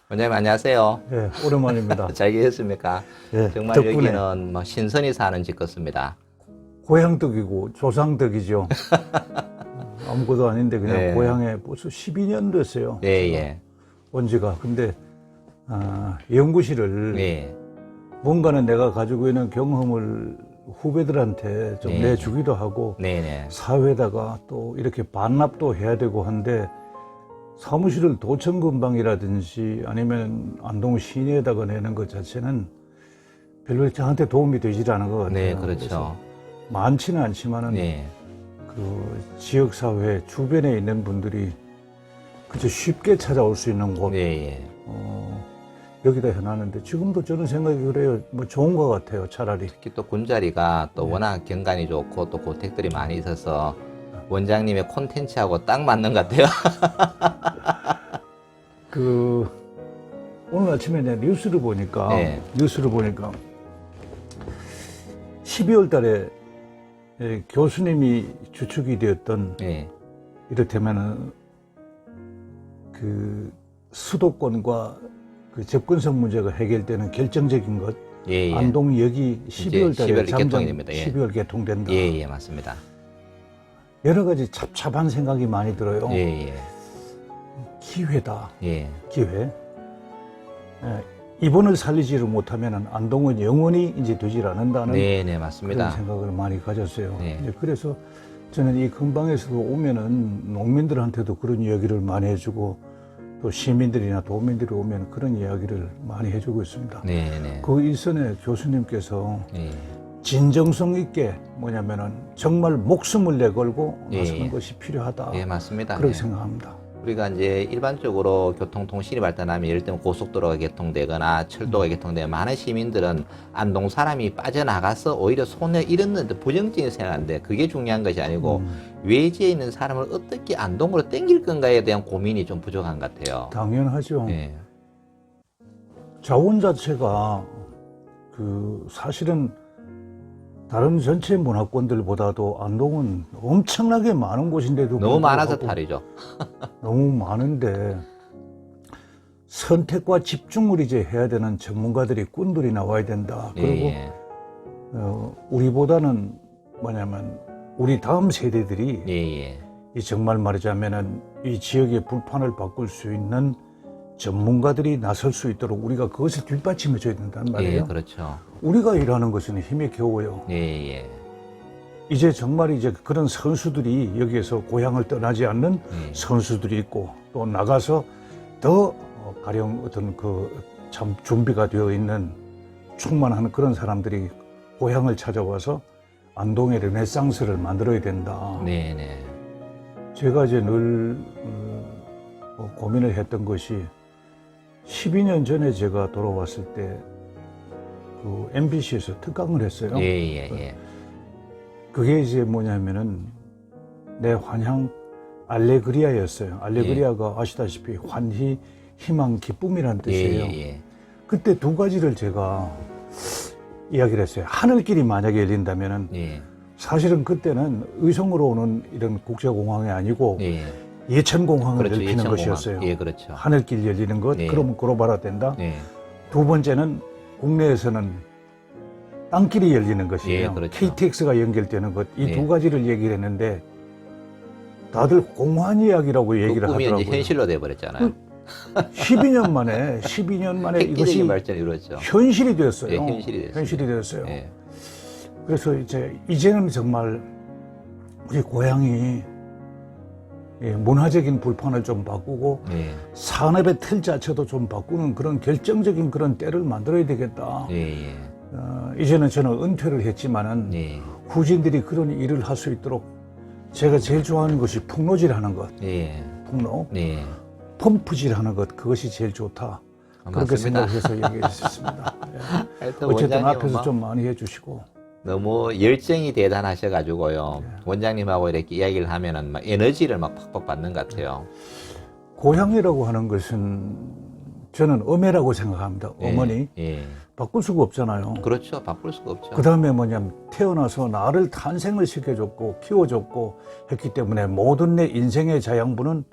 원장님 안녕하세요. 예, 오랜만입니다. 잘 계셨습니까? 예, 정말 덕분에 여기는 뭐 신선이 사는 집 같습니다. 고향떡이고 조상떡이죠. 아무것도 아닌데 그냥 네. 고향에 벌써 12년 됐어요. 예, 예. 온 지가. 근데 연구실을 예. 뭔가는 내가 가지고 있는 경험을 후배들한테 좀 네. 내주기도 하고 네네. 사회에다가 또 이렇게 반납도 해야 되고 한데 사무실을 도청근방이라든지 아니면 안동 시내에다가 내는 것 자체는 별로 저한테 도움이 되질 않은 것 같아요. 네, 그래서 그렇죠. 많지는 않지만은 네. 그 지역사회 주변에 있는 분들이 그저 쉽게 찾아올 수 있는 곳 네, 예. 여기다 해놨는데 지금도 저는 생각이 그래요. 뭐 좋은 것 같아요. 차라리. 특히 또 군자리가 또 네. 워낙 경관이 좋고 또 고택들이 많이 있어서 원장님의 콘텐츠하고 딱 맞는 것 같아요. 그 오늘 아침에 내가 뉴스를 보니까 네. 12월 달에 교수님이 주축이 되었던 네. 이를테면은 그 수도권과 그 접근성 문제가 해결되는 결정적인 것 예, 예. 안동역이 12월 달에 12월 잠정 개통이 됩니다. 예. 12월 개통된다. 예, 예, 맞습니다. 여러 가지 잡잡한 생각이 많이 들어요. 예, 예. 기회다. 예. 기회. 이번을 살리지를 못하면 안동은 영원히 이제 되질 않는다는 네, 네, 그런 맞습니다. 생각을 많이 가졌어요. 네. 그래서 저는 이 근방에서도 오면은 농민들한테도 그런 이야기를 많이 해주고 또 시민들이나 도민들이 오면 그런 이야기를 많이 해주고 있습니다. 네, 네. 그 일선에 교수님께서 예. 진정성 있게 뭐냐면은 정말 목숨을 내걸고 예, 나서는 예. 것이 필요하다. 예, 맞습니다. 그렇게 예. 생각합니다. 우리가 이제 일반적으로 교통통신이 발달하면 예를 들면 고속도로가 개통되거나 철도가 개통되면 많은 시민들은 안동 사람이 빠져나가서 오히려 손을 잃었는데 부정적인 생각인데 그게 중요한 것이 아니고 외지에 있는 사람을 어떻게 안동으로 땡길 건가에 대한 고민이 좀 부족한 것 같아요. 당연하죠. 예. 자원 자체가 그 사실은 다른 전체 문화권들보다도 안동은 엄청나게 많은 곳인데도 너무 많아서 불구하고 탈이죠. 너무 많은데 선택과 집중을 이제 해야 되는 전문가들이 꾼들이 나와야 된다. 그리고 예, 우리보다는 뭐냐면 우리 다음 세대들이 예, 예. 이 정말 말하자면은 이 지역의 불판을 바꿀 수 있는 전문가들이 나설 수 있도록 우리가 그것을 뒷받침해 줘야 된단 예, 말이에요. 그렇죠. 우리가 일하는 것은 힘에 겨워요. 예, 예. 이제 정말 이제 그런 선수들이 여기에서 고향을 떠나지 않는 예. 선수들이 있고 또 나가서 더 가령 어떤 그 참 준비가 되어 있는 충만한 그런 사람들이 고향을 찾아와서 안동의 르네상스를 만들어야 된다. 네, 네. 제가 이제 늘 고민을 했던 것이 12년 전에 제가 돌아왔을 때 그 MBC에서 특강을 했어요. 예, 예, 예. 그게 이제 뭐냐면은 내 환향 알레그리아였어요. 알레그리아가 아시다시피 환희, 희망, 기쁨이라는 예, 뜻이에요. 예, 예. 그때 두 가지를 제가 이야기를 했어요. 하늘길이 만약에 열린다면은 예, 사실은 그때는 의성으로 오는 이런 국제공항이 아니고 예. 예천공항을 그렇죠. 넓히는 예천공항. 것이었어요. 예, 그렇죠. 하늘길 열리는 것, 네. 그러면 그로바라 된다. 예, 두 번째는 국내에서는 땅길이 열리는 것이에요. 예, 그렇죠. KTX가 연결되는 것. 이 두 예. 가지를 얘기를 했는데 다들 공환 이야기라고 그 얘기를 꿈이 하더라고요. 이제 현실로 돼버렸잖아요. 12년 만에 획기적인 이것이 발전이 이루어졌죠. 현실이 되었어요. 예, 현실이 됐어요. 현실이 되었어요. 예, 그래서 이제는 정말 우리 고향이 문화적인 불판을 좀 바꾸고 예, 산업의 틀 자체도 좀 바꾸는 그런 결정적인 그런 때를 만들어야 되겠다. 예, 예, 이제는 저는 은퇴를 했지만은 예, 후진들이 그런 일을 할 수 있도록 제가 제일 좋아하는 것이 풍로질하는 것, 예, 풍로, 예. 펌프질하는 것 그것이 제일 좋다. 그렇게 맞습니다. 생각해서 얘기했습니다. 하여튼 어쨌든 원장님은 앞에서 뭐 좀 많이 해주시고 너무 열정이 대단하셔가지고요. 원장님하고 이렇게 이야기를 하면은 막 에너지를 막 팍팍 받는 것 같아요. 고향이라고 하는 것은 저는 어머니라고 생각합니다. 예, 어머니 예. 바꿀 수가 없잖아요. 그렇죠. 바꿀 수가 없죠. 그 다음에 뭐냐면 태어나서 나를 탄생을 시켜줬고 키워줬고 했기 때문에 모든 내 인생의 자양분은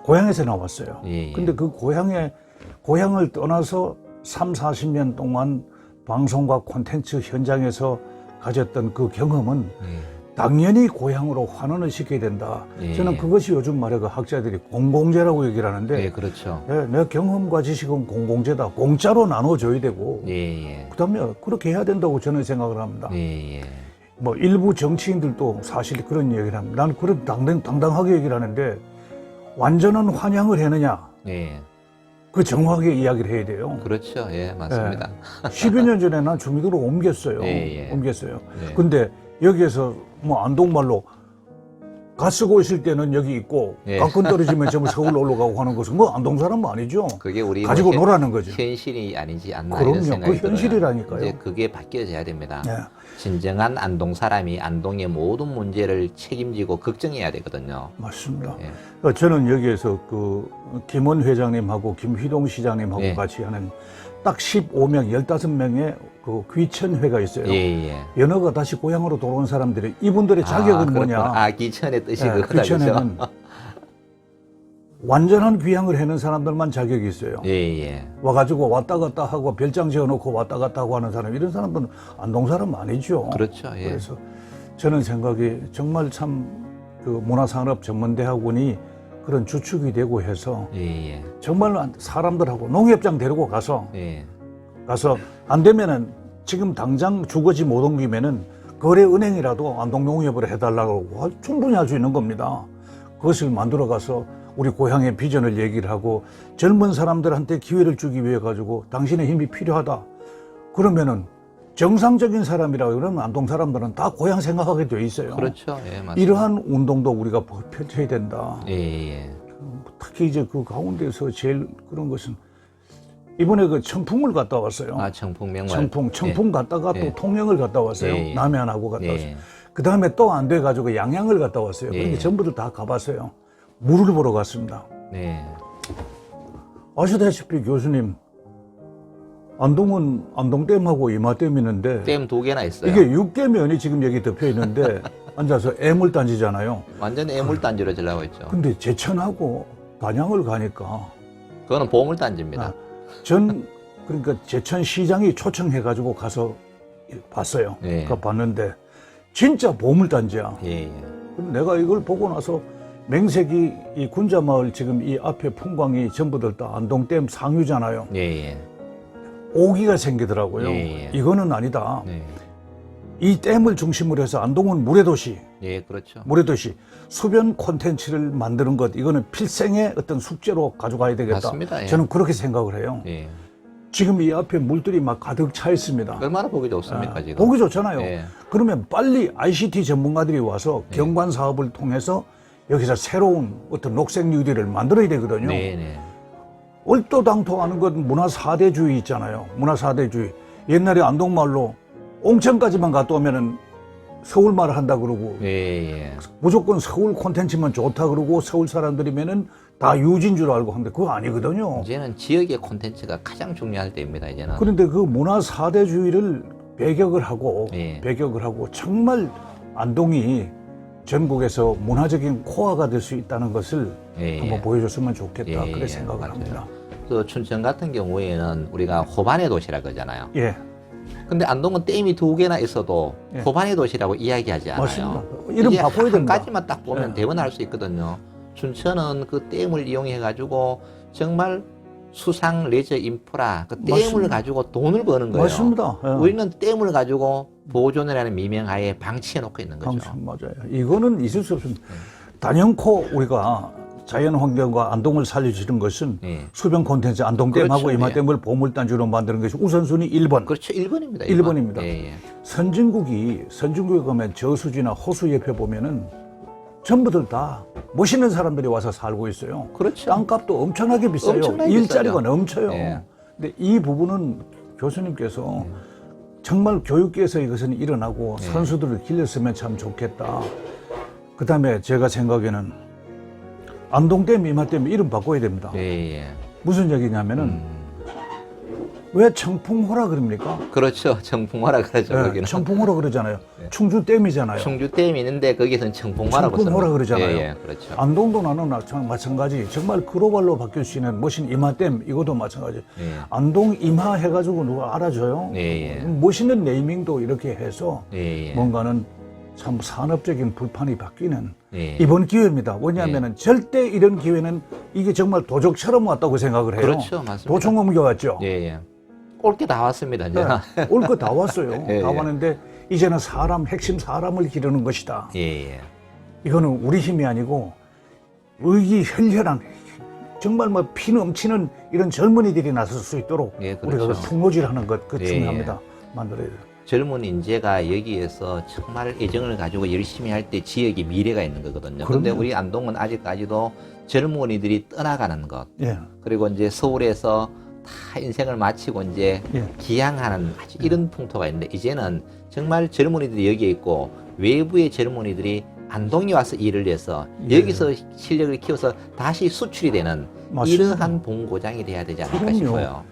고향에서 나왔어요. 예, 예. 근데 그 고향을 떠나서 3, 40년 동안 방송과 콘텐츠 현장에서 가졌던 그 경험은 당연히 고향으로 환원을 시켜야 된다. 예, 저는 예. 그것이 요즘 말해 그 학자들이 공공재라고 얘기를 하는데 네, 그렇죠. 예, 내 경험과 지식은 공공재다. 공짜로 나눠줘야 되고 예, 예. 그다음에 그렇게 해야 된다고 저는 생각을 합니다. 예, 예. 뭐 일부 정치인들도 사실 그런 얘기를 합니다. 나는 그런 당당하게 얘기를 하는데 완전한 환영을 했느냐? 예. 그 정확하게 이야기를 해야 돼요. 그렇죠. 예, 맞습니다. 10여 년 전에 난 주민으로 옮겼어요. 예, 예. 옮겼어요. 네. 근데 여기에서 뭐 안동말로 가 쓰고 있을 때는 여기 있고 예. 가끔 떨어지면 전부 서울 올라가고 하는 것은 뭐 안동 사람은 아니죠. 그게 우리 가지고 뭐 놀라는 거죠. 현실이 아니지 않나 그럼요. 이런 생각이 그 현실이라니까요. 들어요. 이제 그게 바뀌어져야 됩니다. 네. 진정한 안동 사람이 안동의 모든 문제를 책임지고 걱정해야 되거든요. 맞습니다. 예. 저는 여기에서 그 김원 회장님하고 김휘동 시장님하고 예. 같이 하는 딱 15명, 15명의 그 귀천회가 있어요. 예, 예. 연어가 다시 고향으로 돌아온 사람들이 이분들의 자격은 뭐냐? 그렇구나. 기천의 뜻이 예, 그거다, 귀천회는 그죠? 완전한 귀향을 해는 사람들만 자격이 있어요. 예, 예. 와가지고 왔다 갔다 하고 별장 지어놓고 왔다 갔다 하고 하는 사람, 이런 사람들은 안동 사람 아니죠. 그렇죠. 예. 그래서 저는 생각이 정말 참 그 문화산업 전문대학원이 그런 주축이 되고 해서 예, 예. 정말 사람들하고 농협장 데리고 가서 예. 안 되면은 지금 당장 주거지 못 옮기면은 거래은행이라도 안동농협을 해달라고 충분히 할 수 있는 겁니다. 그것을 만들어 가서 우리 고향의 비전을 얘기를 하고 젊은 사람들한테 기회를 주기 위해 가지고 당신의 힘이 필요하다. 그러면은 정상적인 사람이라고 그러면 안동 사람들은 다 고향 생각하게 돼 있어요. 그렇죠. 예, 맞습니다. 이러한 운동도 우리가 펼쳐야 된다. 예, 예. 특히 이제 그 가운데서 제일 그런 것은 이번에 그 청풍을 갔다 왔어요. 청풍명말. 청풍 갔다가 예. 또 통영을 갔다 왔어요. 예, 예. 남해안하고 갔다 예. 왔어요. 그 다음에 또 안 돼가지고 양양을 갔다 왔어요. 예. 그런데 전부들 다 가봤어요. 물을 보러 갔습니다. 네. 아시다시피 교수님, 안동은 안동댐하고 이마댐 있는데 댐 2개나 있어요. 이게 육계면이 지금 여기 덮여 있는데 앉아서 애물단지잖아요. 완전 애물단지로 지나고 있죠. 근데 제천하고 단양을 가니까 그거는 보물단지입니다. 그러니까 제천시장이 초청해가지고 가서 봤어요. 예. 그 봤는데 진짜 보물단지야. 예, 예. 그럼 내가 이걸 보고 나서 맹색이 이 군자마을 지금 이 앞에 풍광이 전부들 다 안동댐 상류잖아요. 예, 예. 오기가 생기더라고요. 예, 예. 이거는 아니다. 네. 이 댐을 중심으로 해서 안동은 물의 도시, 예, 그렇죠. 물의 도시, 수변 콘텐츠를 만드는 것, 이거는 필생의 어떤 숙제로 가져가야 되겠다. 맞습니다. 예. 저는 그렇게 생각을 해요. 예. 지금 이 앞에 물들이 막 가득 차 있습니다. 얼마나 보기 좋습니까, 지금? 보기 좋잖아요. 예. 그러면 빨리 ICT 전문가들이 와서 경관 사업을 통해서 여기서 새로운 어떤 녹색 뉴딜을 만들어야 되거든요. 네, 네. 얼토당토하는 건 문화 4대주의 있잖아요. 문화 4대주의. 옛날에 안동말로 옹천까지만 갔다 오면은 서울말을 한다 그러고 예, 예. 무조건 서울 콘텐츠만 좋다 그러고 서울 사람들이면은 다 유진 줄 알고 하는데 그거 아니거든요. 이제는 지역의 콘텐츠가 가장 중요할 때입니다, 이제는. 그런데 그 문화 4대주의를 배격을 하고 예. 정말 안동이 전국에서 문화적인 코어가 될 수 있다는 것을 예, 한번 예. 보여줬으면 좋겠다. 예, 그래 예, 생각을 맞아요. 합니다. 또 춘천 같은 경우에는 우리가 호반의 도시라고 하잖아요. 예, 근데 안동은 댐이 2개나 있어도 예. 호반의 도시라고 이야기하지 않아요. 맞습니다. 이름 이제 바꿔야 한 된다. 가지만 딱 보면 예. 대변할 수 있거든요. 춘천은 그 댐을 이용해 가지고 정말 수상 레저 인프라 그 댐을 맞습니다. 가지고 돈을 버는 거예요. 맞습니다. 예. 우리는 댐을 가지고 보존이라는 미명하에 방치해 놓고 있는 거죠. 당신 맞아요. 이거는 있을 수 없습니다. 단연코 우리가 자연 환경과 안동을 살려주는 것은 예. 수변 콘텐츠 안동댐하고 그렇죠. 이마댐을 보물단지로 만드는 것이 우선순위 1번. 그렇죠. 1번입니다. 1번입니다. 예, 예. 선진국에 가면 저수지나 호수 옆에 보면은 전부들 다 멋있는 사람들이 와서 살고 있어요. 그렇죠. 땅값도 엄청나게 비싸요. 엄청나게 일자리가 비싸죠. 넘쳐요. 예. 근데 이 부분은 교수님께서 정말 교육계에서 이것은 일어나고 예. 선수들을 길렀으면 참 좋겠다. 그 다음에 제가 생각에는 안동댐, 이마댐 이름 바꿔야 됩니다. 예, 예. 무슨 얘기냐면은 왜 청풍호라 그럽니까? 그렇죠. 청풍호라 그러죠. 예, 거기는. 청풍호라 그러잖아요. 네. 충주댐이잖아요. 충주댐이 있는데 거기서는 청풍호라고 청풍호라 씁니다. 그러잖아요. 예, 예, 그렇죠. 안동도 나는 마찬가지. 정말 글로벌로 바뀔 수 있는 멋진 임하댐 이것도 마찬가지. 예. 안동 임하 해가지고 누가 알아줘요? 예, 예. 멋있는 네이밍도 이렇게 해서 예, 예. 뭔가는 참 산업적인 불판이 바뀌는 예. 이번 기회입니다. 왜냐하면 절대 이런 기회는 이게 정말 도적처럼 왔다고 생각을 해요. 그렇죠. 맞습니다. 도청 옮겨왔죠. 예, 예. 올 게 다 왔습니다, 이제. 네. 올 거 다 왔어요. 예, 다 예. 왔는데 이제는 핵심 사람을 기르는 것이다. 예, 예. 이거는 우리 힘이 아니고 의기혈혈한 정말 뭐 피 넘치는 이런 젊은이들이 나설 수 있도록 예, 그렇죠. 우리가 풍노질하는 것 그 예, 중요합니다. 만들어야 돼요. 젊은 인재가 여기에서 정말 애정을 가지고 열심히 할 때 지역에 미래가 있는 거거든요. 그런데 그럼요. 우리 안동은 아직까지도 젊은이들이 떠나가는 것, 예. 그리고 이제 서울에서 다 인생을 마치고 이제 예. 기양하는 아주 이런 풍토가 있는데 이제는 정말 젊은이들이 여기에 있고 외부의 젊은이들이 안동에 와서 일을 해서 예. 여기서 실력을 키워서 다시 수출이 되는 맞습니다. 이러한 본고장이 돼야 되지 않을까 그럼요. 싶어요.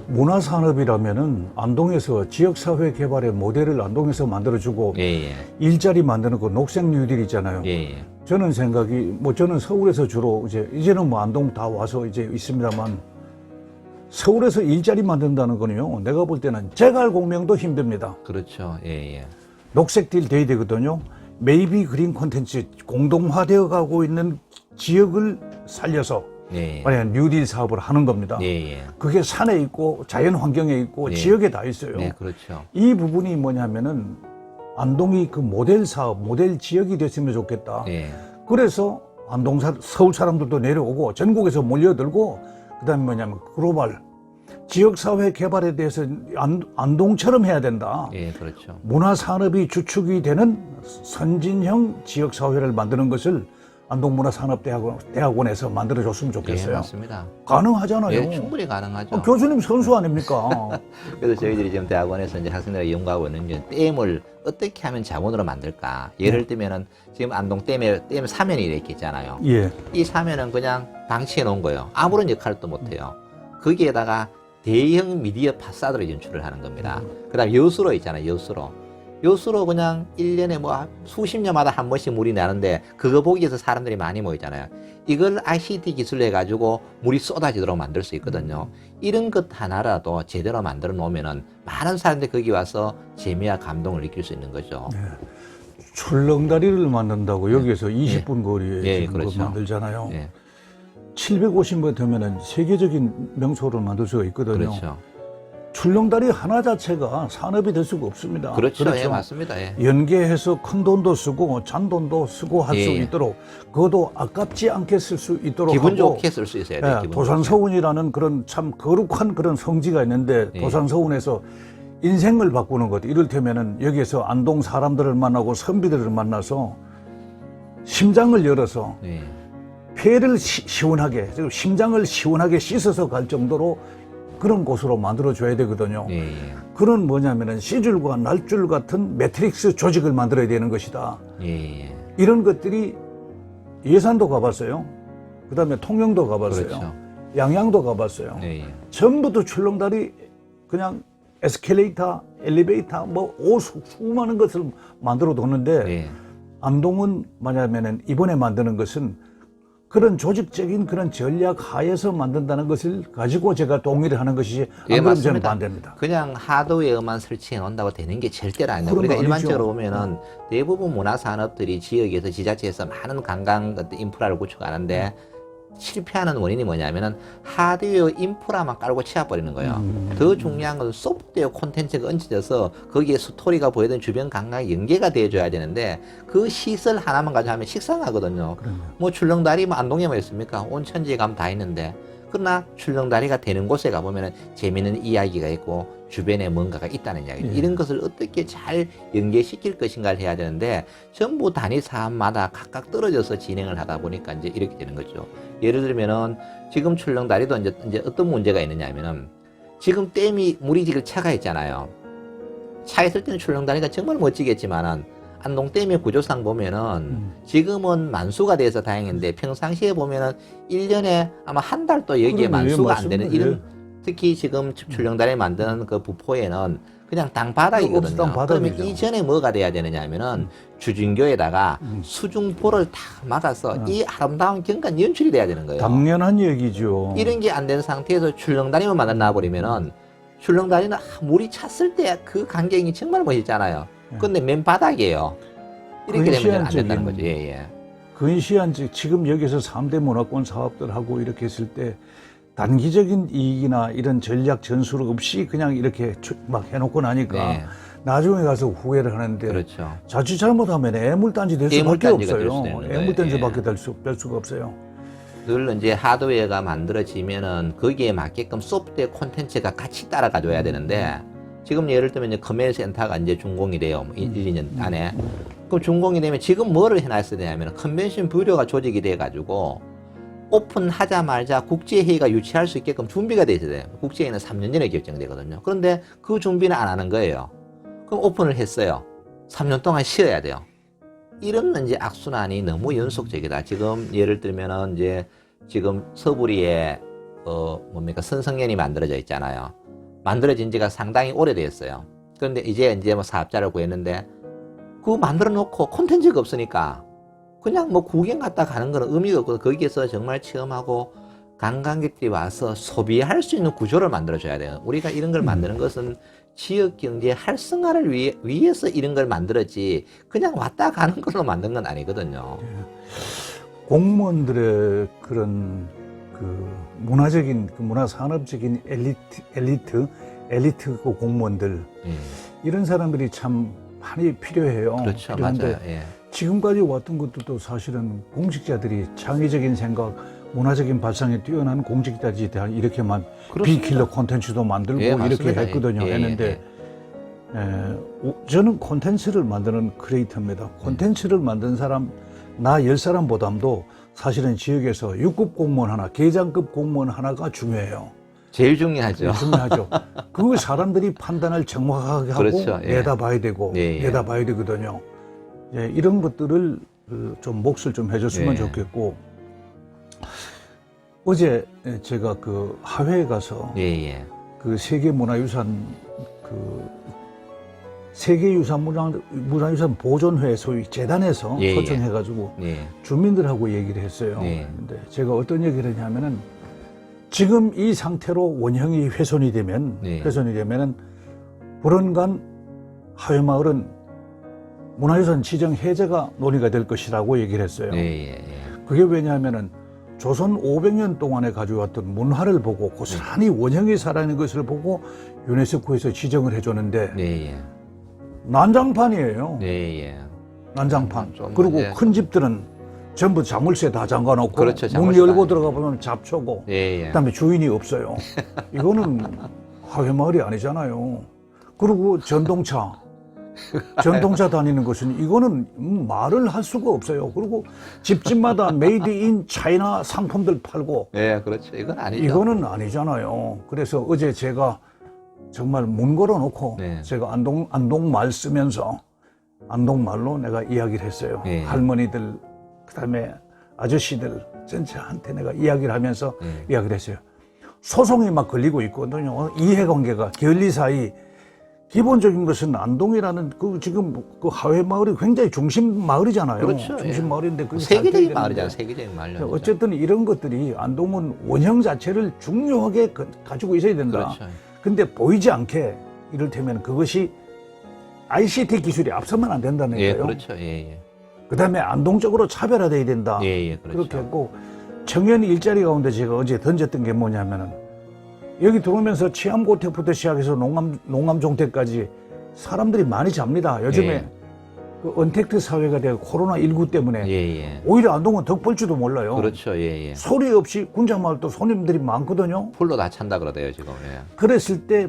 문화산업이라면은 안동에서 지역사회 개발의 모델을 안동에서 만들어주고 예, 예. 일자리 만드는 그 녹색 뉴딜 있잖아요. 예, 예. 저는 생각이 뭐 저는 서울에서 주로 이제는 뭐 안동 다 와서 이제 있습니다만 서울에서 일자리 만든다는 거는요. 내가 볼 때는 재갈공명도 힘듭니다. 그렇죠. 예, 예. 녹색 딜 돼야 되거든요. 메이비 그린 콘텐츠 공동화되어 가고 있는 지역을 살려서 예, 예. 만약 뉴딜 사업을 하는 겁니다. 예, 예. 그게 산에 있고 자연 환경에 있고 네. 지역에 다 있어요. 네, 그렇죠. 이 부분이 뭐냐면은 안동이 그 모델 사업, 모델 지역이 됐으면 좋겠다. 예. 그래서 서울 사람들도 내려오고 전국에서 몰려들고 그다음에 뭐냐면 글로벌 지역사회 개발에 대해서 안동처럼 해야 된다. 예, 그렇죠. 문화산업이 주축이 되는 선진형 지역사회를 만드는 것을 안동문화산업대학원에서 만들어줬으면 예, 좋겠어요. 맞습니다. 가능하잖아요. 예, 충분히 가능하죠. 교수님 선수 아닙니까? 그래서 저희들이 지금 대학원에서 이제 학생들과 연구하고 있는 게 댐을 어떻게 하면 자원으로 만들까? 예를 들면은 지금 안동 댐 사면이 이렇게 있잖아요. 예. 이 사면은 그냥 방치해 놓은 거예요. 아무런 역할도 못 해요. 거기에다가 대형 미디어 파사드를 연출을 하는 겁니다. 그다음 여수로 있잖아요. 여수로 그냥 1년에 뭐 수십 년마다 한 번씩 물이 나는데 그거 보기 위해서 사람들이 많이 모이잖아요. 이걸 ICT 기술로 해가지고 물이 쏟아지도록 만들 수 있거든요. 이런 것 하나라도 제대로 만들어 놓으면은 많은 사람들이 거기 와서 재미와 감동을 느낄 수 있는 거죠. 네. 출렁다리를 만든다고 여기에서 20분 거리에 예, 지금 그렇죠. 그거 만들잖아요. 예, 750번 되면은 세계적인 명소를 만들 수가 있거든요. 그렇죠. 출렁다리 하나 자체가 산업이 될 수가 없습니다. 그렇죠. 예, 맞습니다. 예. 연계해서 큰 돈도 쓰고 잔돈도 쓰고 할 수 예. 있도록 그것도 아깝지 않게 쓸 수 있도록 기분 하고 좋게 쓸 수 있어야 돼요. 예, 기분 도산서운이라는 그런 참 거룩한 그런 성지가 있는데 예. 도산서운에서 인생을 바꾸는 것 이를테면은 여기에서 안동 사람들을 만나고 선비들을 만나서 심장을 열어서 좋게. 예. 폐를 시원하게 심장을 시원하게 씻어서 갈 정도로 그런 곳으로 만들어줘야 되거든요. 예, 예. 그런 뭐냐면은 C줄과 날줄 같은 매트릭스 조직을 만들어야 되는 것이다. 예, 예. 이런 것들이 예산도 가봤어요. 그 다음에 통영도 가봤어요. 그렇죠. 양양도 가봤어요. 예, 예. 전부 다 출렁다리 그냥 에스컬레이터, 엘리베이터 뭐 수많은 것을 만들어 뒀는데 예. 안동은 뭐냐면은 이번에 만드는 것은 그런 조직적인 그런 전략 하에서 만든다는 것을 가지고 제가 동의를 하는 것이지 안 예, 그러면 저는 맞습니다. 반대입니다. 그냥 하드웨어만 설치해 놓는다고 되는 게 절대로 아니에요. 그런 우리가 거 아니죠. 일반적으로 보면은 대부분 문화산업들이 지역에서 지자체에서 많은 관광 같은 인프라를 구축하는데 실패하는 원인이 뭐냐면은 하드웨어 인프라만 깔고 치워버리는 거예요. 더 중요한 건 소프트웨어 콘텐츠가 얹혀져서 거기에 스토리가 보이던 주변 관광이 연계가 돼줘야 되는데 그 시설 하나만 가지고 하면 식상하거든요. 그럼요. 뭐 출렁다리 뭐 안동에만 있습니까? 온 천지에 가면 다 있는데 그러나 출렁다리가 되는 곳에 가보면은 재미있는 이야기가 있고 주변에 뭔가가 있다는 이야기죠. 예. 이런 것을 어떻게 잘 연계시킬 것인가를 해야 되는데 전부 단위 사업마다 각각 떨어져서 진행을 하다 보니까 이제 이렇게 되는 거죠. 예를 들면은 지금 출렁다리도 이제 어떤 문제가 있느냐면은 지금 댐이 물이 지금 차가 있잖아요. 차 있을 때는 출렁다리가 정말 멋지겠지만은 안동댐의 구조상 보면은 지금은 만수가 돼서 다행인데 평상시에 보면은 1년에 아마 한 달도 여기에 그러네, 만수가 안 맞습니다. 되는 이런 특히 지금 출렁다리 만드는 그 부포에는 그냥 땅바닥이거든요. 땅바닥이죠. 그러면 이전에 뭐가 돼야 되느냐 하면은 주진교에다가 수중보를 다 막아서 이 아름다운 경관 연출이 돼야 되는 거예요. 당연한 얘기죠. 이런 게 안 된 상태에서 출렁다리만 만들어 버리면은 출렁다리는 물이 찼을 때 그 광경이 정말 멋있잖아요. 근데 맨 바닥이에요. 이렇게 되면 안 된다는 거죠. 예, 예. 근시한 지금 여기서 3대 문화권 사업들하고 이렇게 했을 때 단기적인 이익이나 이런 전략 전술 없이 그냥 이렇게 막 해놓고 나니까 네. 나중에 가서 후회를 하는데 그렇죠. 자칫 잘못하면 애물단지 될 수밖에 애물단지가 없어요. 될 수도 있는 거예요. 애물단지밖에 될 수가 없어요. 늘 이제 하드웨어가 만들어지면은 거기에 맞게끔 소프트웨어 콘텐츠가 같이 따라가줘야 되는데 지금 예를 들면 이제 커맨센터가 이제 준공이 돼요. 1, 2년 안에. 그럼 준공이 되면 지금 뭐를 해놨어야 되냐면 컨벤션 뷰로가 조직이 돼가지고 오픈하자마자 국제회의가 유치할 수 있게끔 준비가 돼 있어야 돼요. 국제회의는 3년 전에 결정되거든요. 그런데 그 준비는 안 하는 거예요. 그럼 오픈을 했어요. 3년 동안 쉬어야 돼요. 이런 이제 악순환이 너무 연속적이다. 지금 예를 들면은 이제 지금 서부리에 뭡니까 선성연이 만들어져 있잖아요. 만들어진 지가 상당히 오래됐어요. 그런데 이제 뭐 사업자를 구했는데 그거 만들어 놓고 콘텐츠가 없으니까 그냥 뭐 구경 갔다 가는 건 의미가 없고 거기에서 정말 체험하고 관광객들이 와서 소비할 수 있는 구조를 만들어줘야 돼요. 우리가 이런 걸 만드는 것은 지역 경제 활성화를 위해서 이런 걸 만들었지 그냥 왔다 가는 걸로 만든 건 아니거든요. 공무원들의 그런 그 문화적인 그 문화산업적인 엘리트 그 공무원들 이런 사람들이 참 많이 필요해요. 그렇죠, 필요한데 맞아요. 예. 지금까지 왔던 것들도 사실은 공직자들이 창의적인 생각, 문화적인 발상에 뛰어난 공직자들이 다 이렇게만 그렇습니다. 비킬러 콘텐츠도 만들고 예, 이렇게 맞습니다. 했거든요. 예, 했는데 저는 콘텐츠를 만드는 크리에이터입니다. 콘텐츠를 만든 사람, 나 10사람보다도 사실은 지역에서 6급 공무원 하나, 계장급 공무원 하나가 중요해요. 제일 중요하죠. 중요하죠. 그걸 사람들이 판단을 정확하게 하고 그렇죠. 예. 내다봐야 되고 예, 예. 내다봐야 되거든요. 예, 이런 것들을 좀 몫을 좀 해줬으면 예. 좋겠고 어제 제가 그 하회에 가서 예. 그 세계문화유산 세계유산 보존회 소위 재단에서 예, 예. 초청해가지고 예. 주민들하고 얘기를 했어요. 예. 근데 제가 어떤 얘기를 했냐면은 지금 이 상태로 원형이 훼손이 되면은 불언간 하회마을은 문화유산 지정 해제가 논의가 될 것이라고 얘기를 했어요. 예. 그게 왜냐하면은 조선 500년 동안에 가져왔던 문화를 보고 고스란히 원형이 살아있는 것을 보고 유네스코에서 지정을 해줬는데 예. 난장판이에요. 예. 난장판. 좀 그리고 이제 큰 집들은 전부 자물쇠 다 잠가놓고 그렇죠, 문 자물쇠 열고 다 들어가 보면 잡초고 예. 그다음에 주인이 없어요. 이거는 하회마을이 아니잖아요. 그리고 전동차 다니는 것은 이거는 말을 할 수가 없어요. 그리고 집집마다 메이드 인 차이나 상품들 팔고 예, 그렇죠. 이건 아니죠. 이거는 아니잖아요. 그래서 어제 제가 정말 문 걸어놓고 네. 제가 안동말 쓰면서 안동말로 내가 이야기를 했어요. 네. 할머니들 그다음에 아저씨들 전체한테 내가 이야기를 하면서 이야기를 했어요. 소송이 막 걸리고 있거든요. 이해관계가 결리 사이 기본적인 것은 안동이라는 지금 그 하회마을이 굉장히 중심 마을이잖아요. 그렇죠. 중심 예. 마을인데 그게 세계적인 잘 마을이잖아요. 되는데 세계적인 마을. 어쨌든 이런 것들이 안동은 원형 자체를 중요하게 가지고 있어야 된다. 그렇죠. 근데 보이지 않게 이를테면 그것이 ICT 기술이 앞서면 안 된다는 예, 거예요. 그렇죠. 예. 그다음에 안동적으로 차별화돼야 된다. 예, 그렇죠. 그렇게 했고 청년 일자리 가운데 제가 어제 던졌던 게 뭐냐면은 여기 들어오면서 치암고택부터 시작해서 농암종택까지 사람들이 많이 잡니다. 요즘에 예. 그 언택트 사회가 되고 코로나19 때문에 예. 오히려 안동은 더 볼지도 몰라요. 그렇죠. 예. 소리 없이 군자마을도 손님들이 많거든요. 풀로 다 찬다 그러대요, 지금. 예. 그랬을 때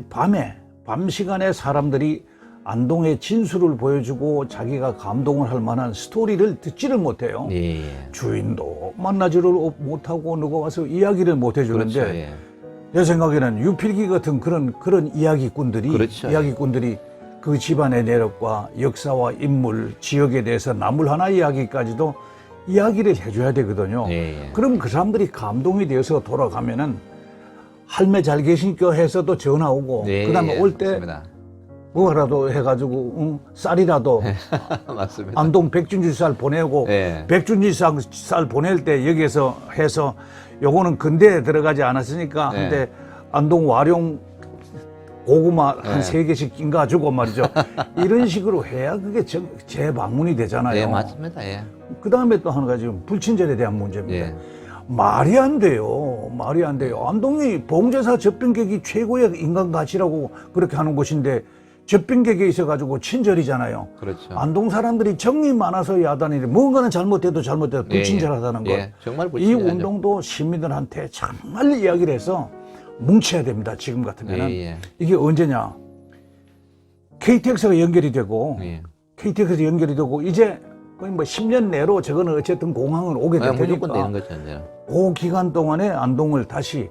밤 시간에 사람들이 안동의 진수를 보여주고 자기가 감동을 할 만한 스토리를 듣지를 못해요. 예. 주인도 만나지를 못하고 누가 와서 이야기를 못 해주는데 그렇죠. 예. 내 생각에는 유필기 같은 그런 이야기꾼들이 그렇죠. 그 집안의 내력과 역사와 인물, 지역에 대해서 나물 하나 이야기까지도 이야기를 해줘야 되거든요. 예. 그럼 그 사람들이 감동이 되어서 돌아가면은 할매 잘 계시니까 해서 또 전화 오고 예, 그다음에 예, 올 때 맞습니다. 뭐라도 해가지고 쌀이라도 맞습니다. 안동 백준지 쌀 보내고 예. 백준지 쌀 보낼 때 여기에서 해서 요거는 근대에 들어가지 않았으니까 예. 한데 안동 와룡 고구마 예. 한 3개씩 낀 가지고 말이죠. 이런 식으로 해야 그게 재방문이 되잖아요. 예, 맞습니다. 예. 그 다음에 또 한 가지 불친절에 대한 문제입니다. 예. 말이 안 돼요. 말이 안 돼요. 안동이 봉제사 젖병객이 최고의 인간 가치라고 그렇게 하는 곳인데 젖병객에 있어가지고 친절이잖아요. 그렇죠. 안동 사람들이 정이 많아서 야단이래. 뭔가는 잘못해도 예, 불친절하다는 것. 예, 정말 이 불친절하죠. 운동도 시민들한테 정말 이야기를 해서 뭉쳐야 됩니다. 지금 같으면. 예, 예. 이게 언제냐. KTX가 연결이 되고 예. KTX에서 연결이 되고 이제 거의 뭐 10년 내로 저거는 어쨌든 공항은 오게 될 아, 무조건 되는 테니까 거죠, 이제. 그 기간 동안에 안동을 다시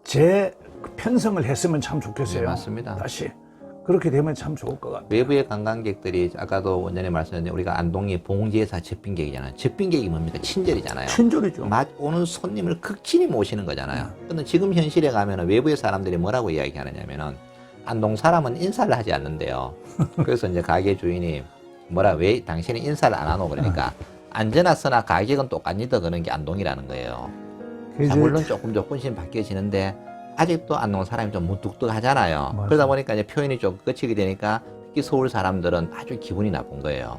재편성을 했으면 참 좋겠어요. 네, 맞습니다. 다시 그렇게 되면 참 좋을 것 같아요. 외부의 관광객들이 아까도 원전에 말씀드렸는데 우리가 안동이 봉제사 젖병객이잖아요. 젖병객이 뭡니까? 친절이잖아요. 친절이죠. 오는 손님을 극진히 모시는 거잖아요. 근데 지금 현실에 가면은 외부의 사람들이 뭐라고 이야기하느냐면은 안동 사람은 인사를 하지 않는데요. 그래서 이제 가게 주인이 왜 당신이 인사를 안 하노 그러니까 안전하 쓰나 가격은 똑같니다 그런 게 안동이라는 거예요. 그 자, 물론 조금씩 바뀌어지는데 아직도 안동 사람이 좀 무뚝뚝하잖아요. 맞아요. 그러다 보니까 이제 표현이 좀 거치게 되니까 특히 서울 사람들은 아주 기분이 나쁜 거예요.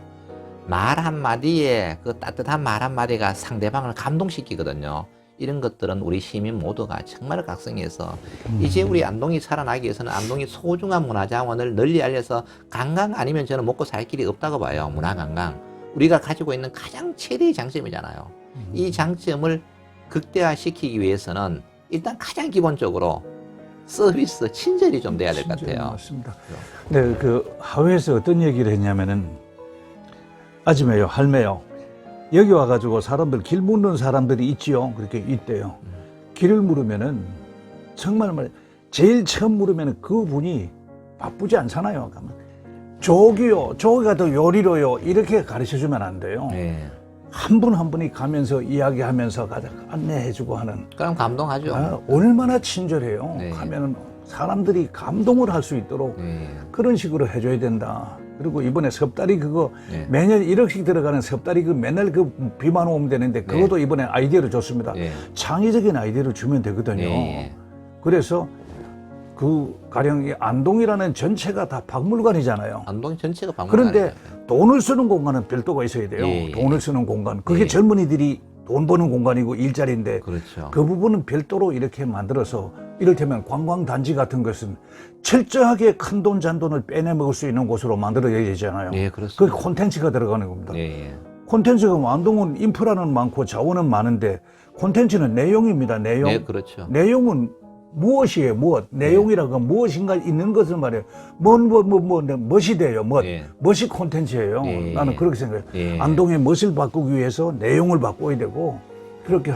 말 한마디에 그 따뜻한 말 한마디가 상대방을 감동시키거든요. 이런 것들은 우리 시민 모두가 정말 각성해서 이제 우리 안동이 살아나기 위해서는 안동이 소중한 문화자원을 널리 알려서 관광 아니면 저는 먹고 살 길이 없다고 봐요. 문화관광. 우리가 가지고 있는 가장 최대의 장점이잖아요. 이 장점을 극대화시키기 위해서는 일단 가장 기본적으로 서비스, 친절이 좀 돼야 될 것 같아요. 맞습니다. 네, 그 하회에서 어떤 얘기를 했냐면은 아줌매요, 할매요. 여기 와가지고 사람들 길 묻는 사람들이 있지요. 그렇게 있대요. 길을 물으면은 정말 제일 처음 물으면은 그 분이 바쁘지 않잖아요. 그러면 저기가 더 요리로요. 이렇게 가르쳐 주면 안 돼요. 네. 한 분 한 분이 가면서 이야기하면서 가자 안내해주고 하는. 그럼 감동하죠. 얼마나 친절해요. 네. 하면은 사람들이 감동을 할 수 있도록 네. 그런 식으로 해줘야 된다. 그리고 이번에 섭다리 그거 네. 매년 1억씩 들어가는 섭다리 그 맨날 그 비만 오면 되는데 그것도 이번에 아이디어를 줬습니다. 네. 창의적인 아이디어를 주면 되거든요. 네. 그래서 그 가령 이 안동이라는 전체가 다 박물관이잖아요. 안동 전체가 그런데 박물관이죠. 돈을 쓰는 공간은 별도가 있어야 돼요. 예, 예. 돈을 쓰는 공간. 그게 예. 젊은이들이 돈 버는 공간이고 일자리인데 그렇죠. 그 부분은 별도로 이렇게 만들어서 이를테면 관광단지 같은 것은 철저하게 큰돈 잔돈을 빼내 먹을 수 있는 곳으로 만들어야 되잖아요. 예, 그게 그렇습니다. 콘텐츠가 들어가는 겁니다. 예, 예. 콘텐츠가 안동은 인프라는 많고 자원은 많은데 콘텐츠는 내용입니다. 내용. 네, 그렇죠. 내용은 무엇이에요? 무엇? 내용이라고 무엇인가 있는 것을 말해요. 무엇이 돼요? 예. 무엇이 콘텐츠예요? 예. 나는 그렇게 생각해요. 예. 안동의 멋을 바꾸기 위해서 내용을 바꿔야 되고 그렇게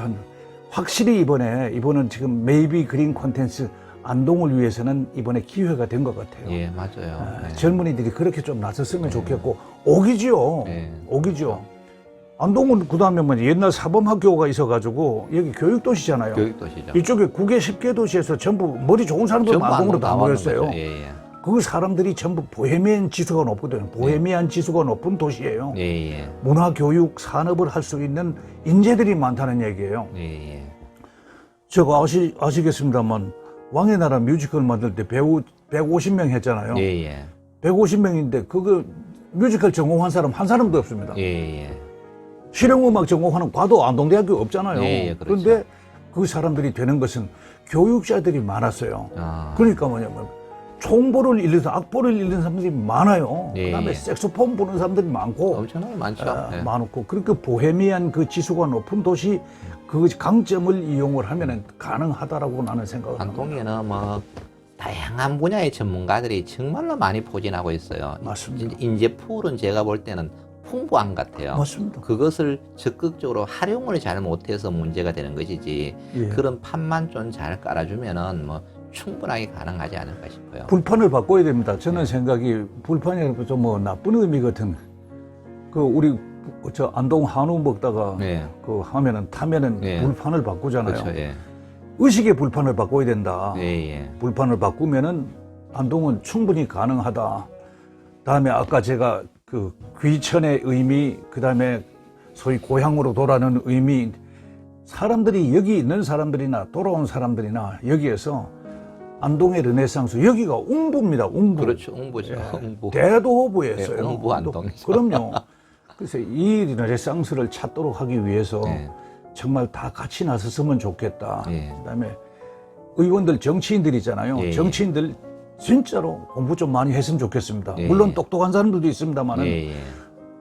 확실히 이번은 지금 메이비 그린 콘텐츠 안동을 위해서는 이번에 기회가 된 것 같아요. 예, 맞아요. 네. 젊은이들이 그렇게 좀 나섰으면 좋겠고 오기지요. 네. 오기죠. 안동은 그다음에 뭐 옛날 사범학교가 있어가지고 여기 교육도시잖아요. 교육도시죠. 이쪽에 9개, 10개 도시에서 전부 머리 좋은 사람들 전부 안동으로 안동 다 다 왔는 모였어요. 거죠. 예, 예. 그 사람들이 전부 보헤미안 지수가 높거든요. 보헤미안 지수가 높은 도시예요. 예, 예. 문화, 교육, 산업을 할 수 있는 인재들이 많다는 얘기예요. 예, 예. 저거 아시겠습니다만 왕의 나라 뮤지컬 만들 때 배우 150명 했잖아요. 예, 예. 150명인데 그거 뮤지컬 전공한 사람 한 사람도 없습니다. 예, 예. 실용음악 전공하는 과도 안동대학교 없잖아요. 예, 그렇죠. 그런데 그 사람들이 되는 것은 교육자들이 많았어요. 아. 그러니까 뭐냐면 총보를 잃는 악보를 잃는 사람들이 많아요. 예, 그다음에 예. 색소폰 부는 사람들이 많고 엄청나게 많죠. 예. 많고 그렇게 보헤미안 그 지수가 높은 도시 그 강점을 이용을 하면은 가능하다라고 나는 생각을 합니다. 안동에는 뭐 다양한 분야의 전문가들이 정말로 많이 포진하고 있어요. 맞습니다. 인재 풀은 제가 볼 때는 풍부한 것 같아요. 맞습니다. 그것을 적극적으로 활용을 잘 못해서 문제가 되는 것이지 예. 그런 판만 좀 잘 깔아주면은 뭐 충분하게 가능하지 않을까 싶어요. 불판을 바꿔야 됩니다. 저는 생각이 불판이 좀 뭐 나쁜 의미 같은 그 우리 저 안동 한우 먹다가 네. 그 하면은 타면은 네. 불판을 바꾸잖아요. 그렇죠. 예. 의식의 불판을 바꿔야 된다. 예, 예. 불판을 바꾸면은 안동은 충분히 가능하다. 다음에 아까 제가 그 귀천의 의미, 그 다음에 소위 고향으로 돌아가는 의미, 사람들이 여기 있는 사람들이나 돌아온 사람들이나 여기에서 안동의 르네상스, 여기가 웅부입니다. 웅부. 그렇죠. 웅부죠. 웅부. 대도호부였어요. 네, 웅부 안동이죠. 그럼요. 그래서 이 르네상스를 찾도록 하기 위해서 네. 정말 다 같이 나섰으면 좋겠다. 예. 그다음에 의원들, 정치인들 있잖아요. 예, 예. 정치인들 진짜로 공부 좀 많이 했으면 좋겠습니다. 예, 물론 예. 똑똑한 사람들도 있습니다만은 예, 예.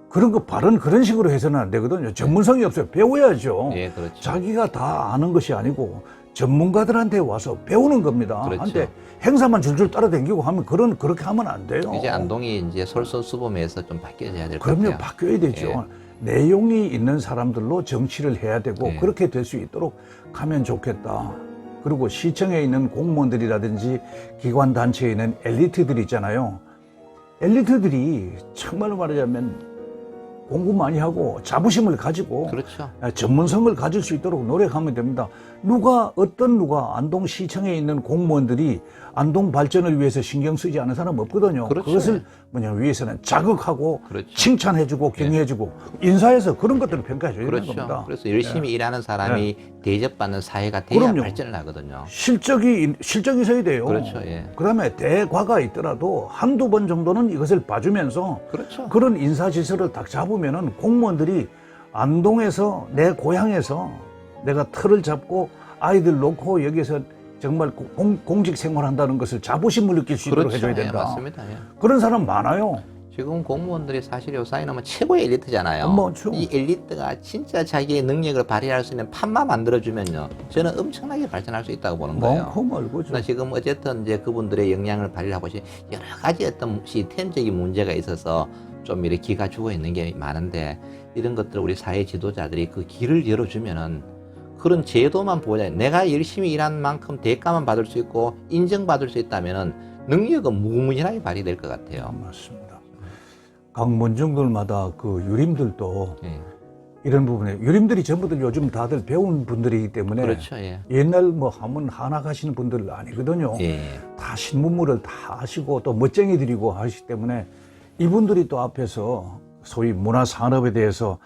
그런 거 발언 그런 식으로 해서는 안 되거든요. 전문성이 없어요. 배워야죠. 예, 그렇죠. 자기가 다 아는 것이 아니고 전문가들한테 와서 배우는 겁니다. 그렇죠. 한테 행사만 줄줄 따라다니고 하면 그렇게 하면 안 돼요. 이제 안동이 이제 솔선수범해서 좀 바뀌어져야 될 것 그럼요. 같아요. 바뀌어야 되죠. 내용이 있는 사람들로 정치를 해야 되고 예. 그렇게 될 수 있도록 가면 좋겠다. 그리고 시청에 있는 공무원들이라든지 기관 단체에 있는 엘리트들 있잖아요. 엘리트들이 정말로 말하자면 공부 많이 하고 자부심을 가지고 그렇죠. 전문성을 가질 수 있도록 노력하면 됩니다. 어떤 누가 안동시청에 있는 공무원들이 안동 발전을 위해서 신경 쓰지 않은 사람 없거든요. 그렇죠. 그것을 위해서는 자극하고 그렇죠. 칭찬해주고 격려해주고 인사해서 그런 것들을 평가해줘야 되는 그렇죠. 겁니다. 그래서 열심히 일하는 사람이 대접받는 사회가 돼야 그럼요. 발전을 하거든요. 실적이 있어야 돼요. 그렇죠. 예. 그다음에 대과가 있더라도 한두 번 정도는 이것을 봐주면서 그렇죠. 그런 인사질서를 딱 잡으면은 공무원들이 안동에서 내 고향에서 내가 틀을 잡고 아이들 놓고 여기서 정말 공직 생활한다는 것을 자부심을 느낄 수 있도록 그렇죠. 해줘야 예, 된다. 맞습니다. 예. 그런 사람 많아요. 지금 공무원들이 사실 요사이는 최고의 엘리트잖아요. 맞죠. 이 엘리트가 진짜 자기의 능력을 발휘할 수 있는 판만 만들어주면요, 저는 엄청나게 발전할 수 있다고 보는 거예요. 많고 말고죠. 그러나 지금 어쨌든 이제 그분들의 역량을 발휘하고 여러 가지 어떤 시스템적인 문제가 있어서 좀 이렇게 기가 죽어 있는 게 많은데, 이런 것들을 우리 사회 지도자들이 그 길을 열어주면은 그런 제도만 보자. 내가 열심히 일한 만큼 대가만 받을 수 있고 인정받을 수 있다면은 능력은 무궁무진하게 발휘될 것 같아요. 맞습니다. 각 문중들마다 그 유림들도 예. 이런 부분에 유림들이 전부들 요즘 다들 배운 분들이기 때문에 그렇죠. 예. 옛날 뭐 하면 하나 가시는 분들 아니거든요. 예. 다 신문물을 다 하시고 또 멋쟁이들이고 하시기 때문에 이분들이 또 앞에서 소위 문화산업에 대해서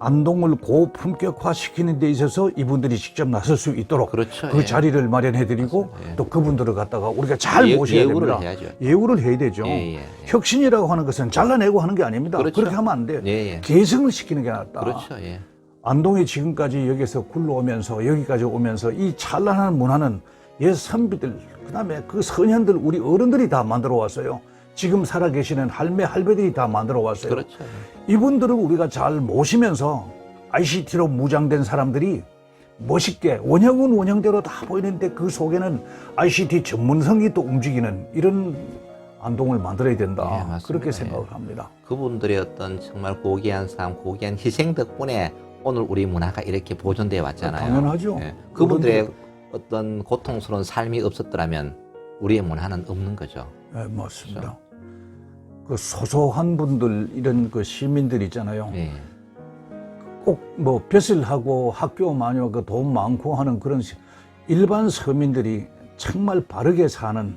안동을 고품격화 시키는 데 있어서 이분들이 직접 나설 수 있도록 그렇죠. 그 예. 자리를 마련해드리고 맞습니다. 예. 또 그분들을 갖다가 우리가 잘 모셔야 예우를 됩니다. 해야죠. 예우를 해야 되죠. 예, 예. 혁신이라고 하는 것은 잘라내고 하는 게 아닙니다. 그렇죠. 그렇게 하면 안 돼요. 예, 예. 개성을 시키는 게 낫다. 그렇죠. 예. 안동이 지금까지 여기서 굴러오면서 여기까지 오면서 이 찬란한 문화는 옛 선비들, 그다음에 그 선현들, 우리 어른들이 다 만들어 왔어요. 지금 살아계시는 할매, 할배들이 다 만들어 왔어요. 그렇죠. 이분들을 우리가 잘 모시면서 ICT로 무장된 사람들이 멋있게 원형은 원형대로 다 보이는데 그 속에는 ICT 전문성이 또 움직이는 이런 안동을 만들어야 된다. 예, 맞습니다. 그렇게 생각을 합니다. 그분들의 어떤 정말 고귀한 삶, 고귀한 희생 덕분에 오늘 우리 문화가 이렇게 보존되어 왔잖아요. 당연하죠. 예. 그분들의 어떤 고통스러운 삶이 없었더라면 우리의 문화는 없는 거죠. 네, 맞습니다. 그 소소한 분들, 이런 그 시민들 있잖아요. 예. 꼭 뭐 벼슬 하고 학교 많이 하고 돈 많고 하는 그런 일반 서민들이 정말 바르게 사는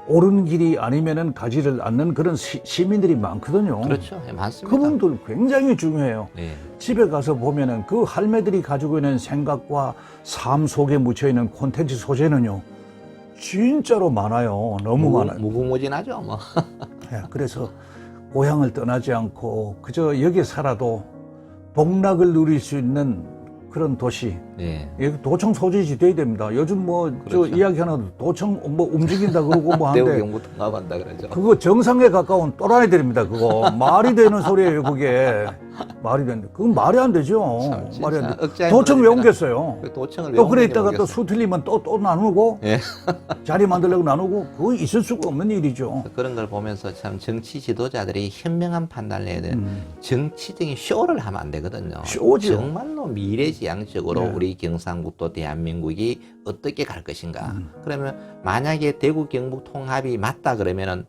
옳은 길이 아니면은 가지를 않는 그런 시민들이 많거든요. 그렇죠. 예, 많습니다. 그분들 굉장히 중요해요. 예. 집에 가서 보면은 그 할매들이 가지고 있는 생각과 삶 속에 묻혀 있는 콘텐츠 소재는요, 진짜로 많아요. 너무 많아요. 무궁무진하죠. 뭐. 예, 그래서 고향을 떠나지 않고 그저 여기 살아도 복락을 누릴 수 있는 그런 도시, 예. 여기 도청 소재지 돼야 됩니다. 요즘 뭐 저 그렇죠. 이야기 하나 도청 뭐 움직인다 그러고 뭐 대구 하는데 경부 통합한다 그러죠. 그거 정상에 가까운 또라이들입니다. 그거 말이 되는 소리예요. 그게 말이 되는. 그건 말이 안 되죠. 참, 진짜 말이 안 돼. 억자에 도청 왜 무너집니다. 옮겼어요? 그 도청을 또 왜 그래 옮기는지 있다가 또 모르겠어요. 수 틀리면 또 나누고 예. 자리 만들려고 나누고 그거 있을 수가 없는 일이죠. 그런 걸 보면서 참 정치 지도자들이 현명한 판단을 해야 돼요. 음. 정치적인 쇼를 하면 안 되거든요. 쇼죠. 정말로 미래지향적으로 네. 우리 경상북도 대한민국이 어떻게 갈 것인가. 그러면 만약에 대구 경북 통합이 맞다 그러면은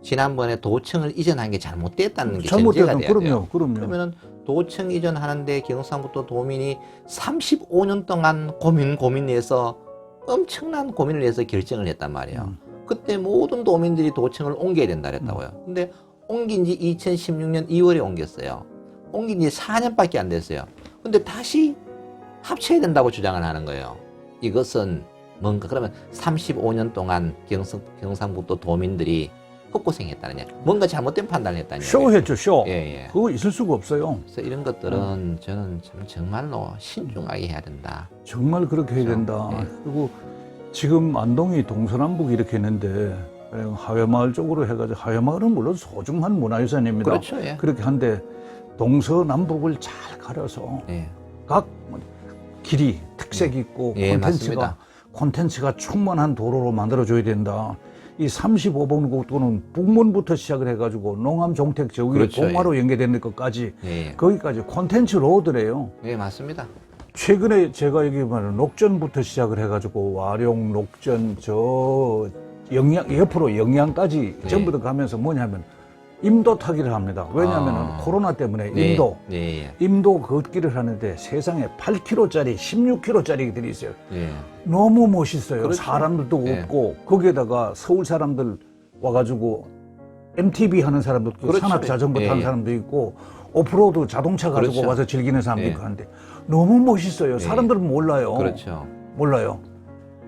지난번에 도청을 이전한 게 잘못됐다는 게 전제가 잘못됐던 돼야 돼요. 그럼요. 그러면은 도청 이전하는데 경상북도 도민이 35년 동안 고민해서 엄청난 고민을 해서 결정을 했단 말이에요. 그때 모든 도민들이 도청을 옮겨야 된다 그랬다고요. 근데 옮긴 지 2016년 2월에 옮겼어요. 옮긴 지 4년밖에 안 됐어요. 근데 다시 합쳐야 된다고 주장을 하는 거예요. 이것은 뭔가 그러면 35년 동안 경상북도 도민들이 헛고생했다는 얘기. 뭔가 잘못된 판단을 했다는 얘기. 쇼했죠, 쇼. 예, 예. 그거 있을 수가 없어요. 그래서 이런 것들은 저는 참 정말로 신중하게 해야 된다. 정말 그렇게 해야 그렇죠. 된다. 예. 그리고 지금 안동이 동서남북 이렇게 있는데 하회마을 쪽으로 해가지고 하회마을은 물론 소중한 문화유산입니다. 그렇죠. 예. 그렇게 한데 동서남북을 잘 가려서 예. 각 길이 특색이 있고 예, 콘텐츠가 콘텐츠가 충만한 도로로 만들어줘야 된다. 이 35번 국도는 북문부터 시작을 해가지고 농암 종택 저기 그렇죠, 공마로 연계되는 것까지 예. 거기까지 콘텐츠 로드래요. 예, 맞습니다. 최근에 제가 여기 보면 녹전부터 시작을 해가지고 와룡, 녹전, 저 영양 옆으로 영양까지 네. 전부 다 가면서 뭐냐면 임도 타기를 합니다. 왜냐하면 코로나 때문에 임도 네. 임도 걷기를 하는데 세상에 8km짜리, 16km짜리들이 있어요. 예. 너무 멋있어요. 그렇죠. 사람들도 네. 없고 거기에다가 서울 사람들 와가지고 MTB 하는 사람도 있고 그렇죠. 산악 자전거 타는 예. 사람도 있고 오프로드 자동차 가지고 그렇죠. 와서 즐기는 사람도 예. 있고 하는데 너무 멋있어요. 네. 사람들은 몰라요. 그렇죠. 몰라요.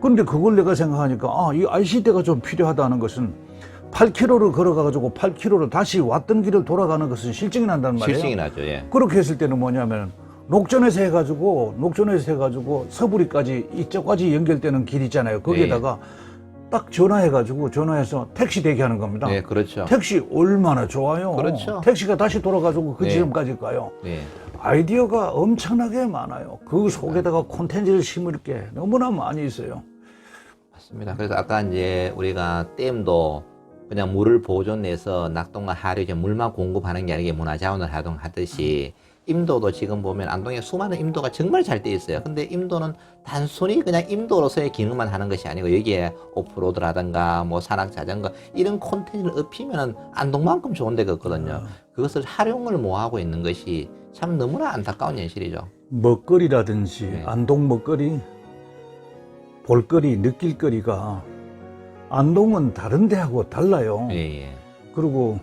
근데 그걸 내가 생각하니까 이 IC대가 좀 필요하다는 것은 8km를 걸어가지고 8km를 다시 왔던 길을 돌아가는 것은 실증이 난단 말이에요. 실증이 나죠. 예. 그렇게 했을 때는 뭐냐면 녹전에서 해가지고 서부리까지 이쪽까지 연결되는 길 있잖아요. 거기에다가 딱 전화해서 택시 대기하는 겁니다. 네, 그렇죠. 택시 얼마나 좋아요. 그렇죠. 택시가 다시 돌아가지고 그 네. 지점까지 가요. 예. 아이디어가 엄청나게 많아요. 그 속에다가 콘텐츠를 심을 게 너무나 많이 있어요. 맞습니다. 그래서 아까 이제 우리가 댐도 그냥 물을 보존해서 낙동과 하류 이제 물만 공급하는 게 아니라 문화자원을 활동하듯이 임도도 지금 보면 안동에 수많은 임도가 정말 잘 돼 있어요. 근데 임도는 단순히 그냥 임도로서의 기능만 하는 것이 아니고 여기에 오프로드라든가 뭐 산악 자전거 이런 콘텐츠를 업히면은 안동만큼 좋은 데가 없거든요. 그것을 활용을 못 하고 있는 것이 참 너무나 안타까운 현실이죠. 먹거리라든지 네. 안동 먹거리, 볼거리, 느낄거리가 안동은 다른 데하고 달라요. 예, 예. 그리고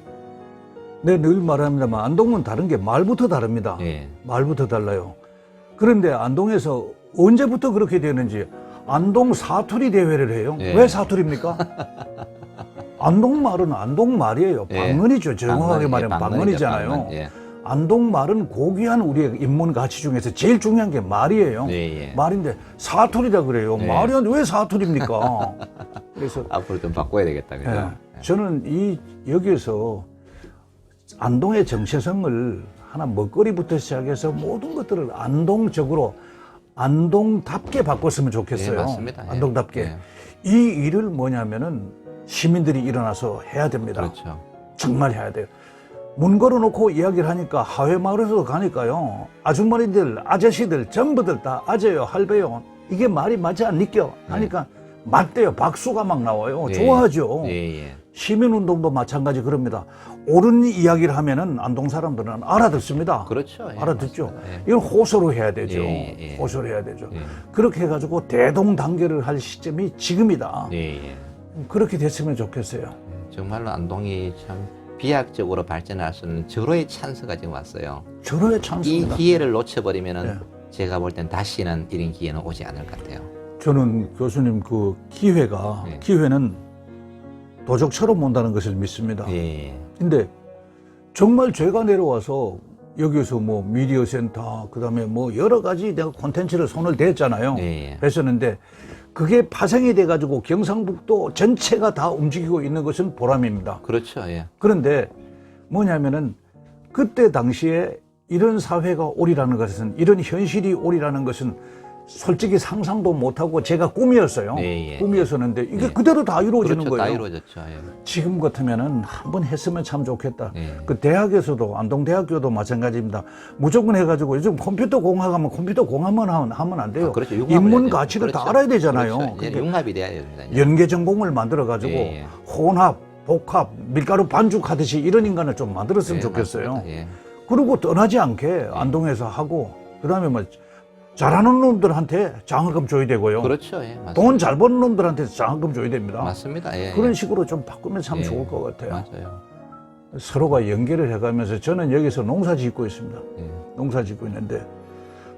내가 늘 말합니다만 안동은 다른 게 말부터 다릅니다. 예. 말부터 달라요. 그런데 안동에서 언제부터 그렇게 되는지 안동 사투리 대회를 해요. 예. 왜 사투리입니까? 안동 말은 안동 말이에요. 예. 방언이죠. 정확하게 방언, 말하면 방언이죠, 방언이잖아요. 방언. 예. 안동 말은 고귀한 우리의 인문 가치 중에서 제일 중요한 게 말이에요. 예, 예. 말인데 사투리라 그래요. 네. 말이 왜 사투리입니까? 그래서 앞으로 좀 바꿔야 되겠다. 그죠? 예, 저는 여기에서 안동의 정체성을 하나 먹거리부터 시작해서 모든 것들을 안동적으로 안동답게 바꿨으면 좋겠어요. 네, 맞습니다. 예. 안동답게. 예. 이 일을 뭐냐면은 시민들이 일어나서 해야 됩니다. 그렇죠. 정말 해야 돼요. 문 걸어놓고 이야기를 하니까 하회마을에서도 가니까요. 아주머니들, 아저씨들 전부들 다 아재요, 할배요. 이게 말이 맞지 않니까? 하니까 맞대요. 박수가 막 나와요. 예. 좋아하죠. 예, 예. 시민운동도 마찬가지 그럽니다. 옳은 이야기를 하면은 안동 사람들은 알아듣습니다. 그렇죠. 예, 알아듣죠. 맞습니다. 예. 이건 호소로 해야 되죠. 예, 예. 호소로 해야 되죠. 예. 그렇게 해가지고 대동단계를 할 시점이 지금이다. 예, 예. 그렇게 됐으면 좋겠어요. 정말로 안동이 참 비약적으로 발전할 수 있는 절호의 찬스가 지금 왔어요. 절호의 이 찬스입니다. 기회를 놓쳐버리면은 예. 제가 볼 땐 다시는 이런 기회는 오지 않을 것 같아요. 저는 교수님 그 네. 기회는 도적처럼 온다는 것을 믿습니다. 예. 근데 정말 제가 내려와서 여기서 뭐 미디어 센터 그다음에 뭐 여러 가지 내가 콘텐츠를 손을 댔잖아요. 예. 했었는데 그게 파생이 돼가지고 경상북도 전체가 다 움직이고 있는 것은 보람입니다. 그렇죠. 예. 그런데 뭐냐면은 그때 당시에 이런 사회가 오리라는 것은 이런 현실이 오리라는 것은 솔직히 상상도 못하고 제가 꿈이었어요. 예. 꿈이었었는데 이게 예. 그대로 다 이루어지는 그렇죠. 다 거예요. 이루어졌죠. 예. 지금 같으면은 한번 했으면 참 좋겠다. 예. 그 대학에서도 안동대학교도 마찬가지입니다. 무조건 해가지고 요즘 컴퓨터 공학하면 컴퓨터 공학만 하면 안 돼요. 아, 그렇죠. 융합을 인문 해야 돼요. 가치를 다 그렇죠. 알아야 되잖아요. 그렇죠. 이제 그러니까 융합이 돼야 됩니다. 이제. 연계 전공을 만들어가지고 예, 예. 혼합 복합, 밀가루 반죽하듯이 이런 인간을 좀 만들었으면 예, 좋겠어요. 맞습니다. 예. 그리고 떠나지 않게 안동에서 하고, 그 다음에 뭐, 잘하는 놈들한테 장학금 줘야 되고요. 그렇죠. 예, 맞습니다. 돈 잘 버는 놈들한테 장학금 줘야 됩니다. 맞습니다. 예, 그런 예. 식으로 좀 바꾸면 참 예, 좋을 것 같아요. 맞아요. 서로가 연계를 해가면서 저는 여기서 농사 짓고 있습니다. 예. 농사 짓고 있는데,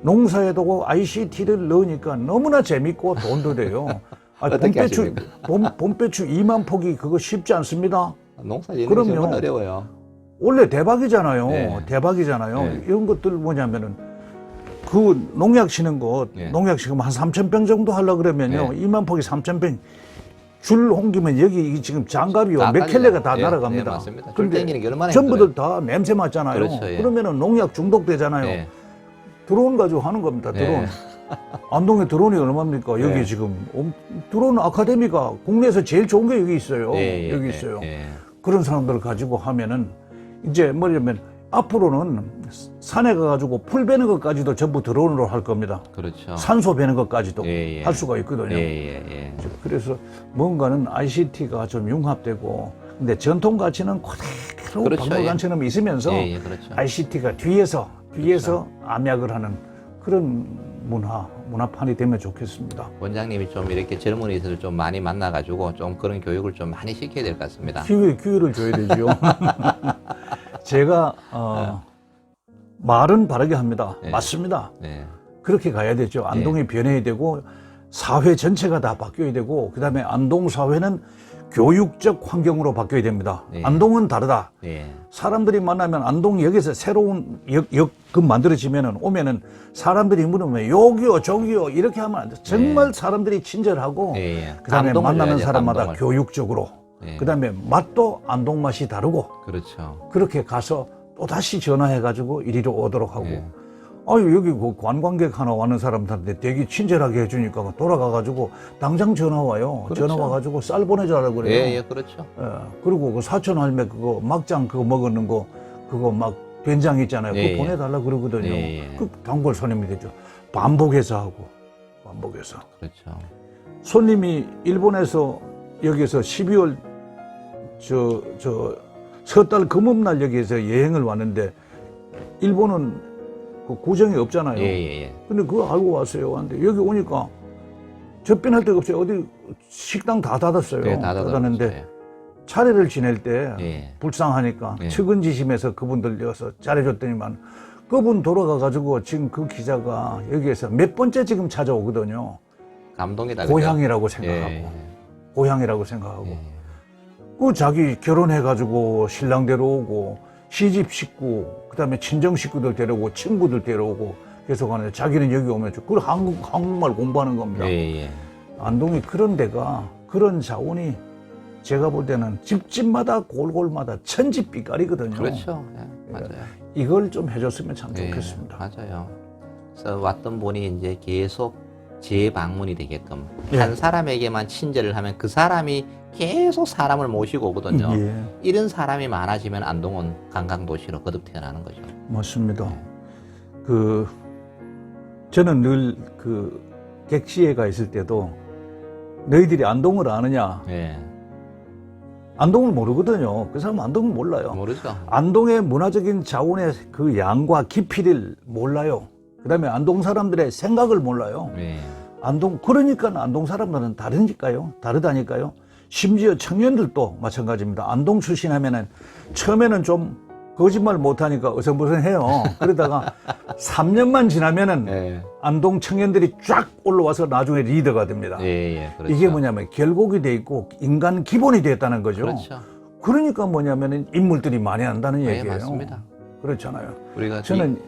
농사에도 ICT를 넣으니까 너무나 재밌고 돈도 돼요. 어떻게 하십니까? 봄배추 2만 포기 그거 쉽지 않습니다. 농사 짓는 게 정말 어려워요. 원래 대박이잖아요. 네. 대박이잖아요. 네. 이런 것들 뭐냐면은 그 농약 치는 것, 네. 농약 지금 한 3,000병 정도 하려고 그러면요. 네. 2만 포기 3,000병 줄 옮기면 여기 지금 장갑이요. 다 몇 깔리죠. 켈레가 다 예, 날아갑니다. 예, 맞습니다. 줄 근데 땡기는 게 얼마나 전부들 다 냄새 맡잖아요. 그렇죠, 예. 그러면은 농약 중독되잖아요. 예. 드론 가지고 하는 겁니다. 드론. 예. 안동에 드론이 얼마입니까? 여기 네. 지금 드론 아카데미가 국내에서 제일 좋은 게 여기 있어요. 예, 예, 여기 예, 있어요. 예. 그런 사람들을 가지고 하면은 이제 뭐냐면 앞으로는 산에 가가지고 풀 베는 것까지도 전부 드론으로 할 겁니다. 그렇죠. 산소 베는 것까지도 예, 예. 할 수가 있거든요. 예, 예, 예. 그래서 뭔가는 ICT가 좀 융합되고, 근데 전통 가치는 그대로 그렇죠, 박물관처럼 있으면서 예, 예, 그렇죠. ICT가 뒤에서 암약을 하는 그런 문화판이 되면 좋겠습니다. 원장님이 좀 이렇게 젊은이들을 좀 많이 만나가지고 좀 그런 교육을 좀 많이 시켜야 될 것 같습니다. 기회를 줘야 되지요. 제가 말은 바르게 합니다. 네. 맞습니다. 네. 그렇게 가야 되죠. 안동이 변해야 되고 사회 전체가 다 바뀌어야 되고, 그다음에 안동 사회는 교육적 환경으로 바뀌어야 됩니다. 네. 안동은 다르다. 예. 사람들이 만나면 안동역에서 새로운 역급 만들어지면은 오면은 사람들이 물으면 여기요 저기요 이렇게 하면 안 돼. 정말 사람들이 친절하고, 예, 예. 그다음에 감동을 만나는 줘야죠, 사람마다 감동을. 교육적으로, 예. 그다음에 맛도 안동 맛이 다르고, 그렇죠. 그렇게 가서 또 다시 전화해가지고 이리로 오도록 하고. 예. 아유, 여기 그 관광객 하나 와는 사람들한테 되게 친절하게 해주니까 돌아가가지고 당장 전화 와요. 그렇죠. 전화 와가지고 쌀 보내자라고 그래요. 예, 예, 그렇죠. 예. 그리고 그 사촌 할매 그거 막장 그거 먹는 거 그거 막 된장 있잖아요. 예, 그거 예. 보내달라 그러거든요. 예, 예. 그 단골 손님이 되죠. 반복해서 하고 반복해서. 그렇죠. 손님이 일본에서 여기서 12월 섣달 금음날 여기에서 여행을 왔는데 일본은 그 구정이 없잖아요. 예, 예, 예. 근데 그거 알고 왔어요. 근데 여기 오니까 접변할 데가 없어요. 어디 식당 다 닫았어요. 네, 다 닫았는데 차례를 지낼 때 예. 불쌍하니까 예. 측은지심에서 그분들 여서 잘해줬더니만 그분 돌아가가지고 지금 그 기자가 여기에서 몇 번째 지금 찾아오거든요. 감동이다. 고향이라고 그죠? 생각하고. 예, 고향이라고 생각하고. 예. 그 자기 결혼해가지고 신랑 데려오고 시집 식구, 그 다음에 친정 식구들 데려오고 친구들 데려오고 계속 하는데 자기는 여기 오면 그걸 한국말 공부하는 겁니다. 예, 예. 안동이 그런 데가, 그런 자원이 제가 볼 때는 집집마다 골골마다 천지빛깔이거든요. 그렇죠. 예, 맞아요. 이걸 좀 해줬으면 참 예, 좋겠습니다. 맞아요. 그래서 왔던 분이 이제 계속 재방문이 되게끔 예. 한 사람에게만 친절을 하면 그 사람이 계속 사람을 모시고 오거든요. 예, 이런 사람이 많아지면 안동은 관광도시로 거듭 태어나는 거죠. 맞습니다. 저는 늘 객시에가 있을 때도 너희들이 안동을 아느냐? 예, 안동을 모르거든요. 그 사람은 안동을 몰라요. 모르죠. 안동의 문화적인 자원의 그 양과 깊이를 몰라요. 그 다음에 안동 사람들의 생각을 몰라요. 예, 그러니까 안동 사람들은 다르다니까요. 심지어 청년들도 마찬가지입니다. 안동 출신 하면은 처음에는 좀 거짓말 못하니까 어성버성해요. 그러다가 3년만 지나면은 예, 안동 청년들이 쫙 올라와서 나중에 리더가 됩니다. 예, 예, 그렇죠. 이게 뭐냐면 결곡이 돼 있고 인간 기본이 되었다는 거죠. 그렇죠. 그러니까 뭐냐면은 인물들이 많이 난다는 예, 얘기예요. 맞습니다. 그렇잖아요. 우리가 저는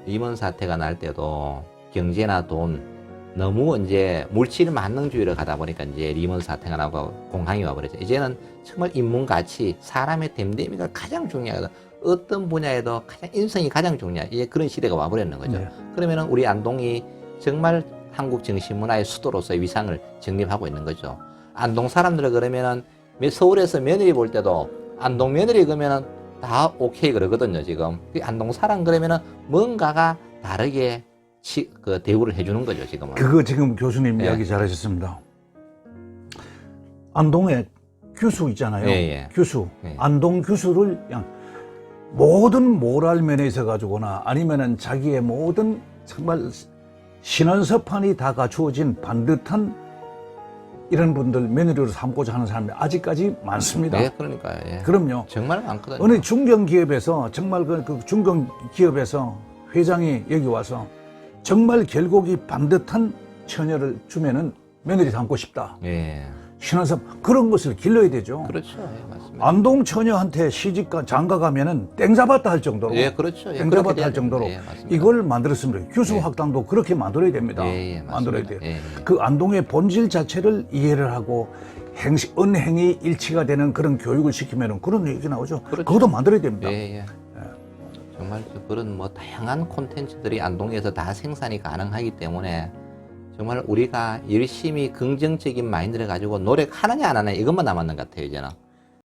리먼 사태가 날 때도 경제나 돈 너무 이제 물질 만능주의로 가다 보니까 이제 리먼 사태가 나고 공황이 와버렸죠. 이제는 정말 인문 가치, 사람의 됨됨이가 가장 중요하다. 어떤 분야에도 가장 인성이 가장 중요해. 이제 그런 시대가 와버렸는 거죠. 네. 그러면은 우리 안동이 정말 한국 정신문화의 수도로서의 위상을 정립하고 있는 거죠. 안동 사람들은 그러면은 서울에서 며느리 볼 때도 안동 며느리 그러면은 다 오케이 그러거든요, 지금. 안동 사람 그러면은 뭔가가 다르게 그 대우를 해주는 거죠, 지금은. 그거 지금 교수님 네. 이야기 잘하셨습니다. 안동에 규수 있잖아요. 예, 예. 규수. 예. 안동 규수를 그냥 모든 모랄 면에 있어 가지고나 아니면은 자기의 모든 정말 신원서판이 다 갖추어진 반듯한 이런 분들 며느리로 삼고자 하는 사람이 아직까지 많습니다. 예, 그러니까요. 예. 그럼요. 정말 많거든요. 어느 중견기업에서 정말 그 중견기업에서 회장이 여기 와서 정말 결국이 반듯한 처녀를 주면은 며느리 삼고 싶다. 예. 신원서 그런 것을 길러야 되죠. 그렇죠. 예, 맞습니다. 안동 처녀한테 시집가 장가 가면은 땡 잡았다 할 정도로 예, 그렇죠. 예, 땡 그렇게 잡았다 돼야 할 정도로 됩니다. 예, 맞습니다. 이걸 만들었습니다. 규수 예. 확장도 그렇게 만들어야 됩니다. 예, 예, 맞습니다. 만들어야 돼요. 예, 예. 그 안동의 본질 자체를 이해를 하고 언행이 일치가 되는 그런 교육을 시키면은 그런 얘기 나오죠. 그렇죠. 그것도 만들어야 됩니다. 예, 예. 정말 그런 뭐 다양한 콘텐츠들이 안동에서 다 생산이 가능하기 때문에 정말 우리가 열심히 긍정적인 마인드를 가지고 노력하느냐 안 하느냐 이것만 남았는 것 같아요, 이제는.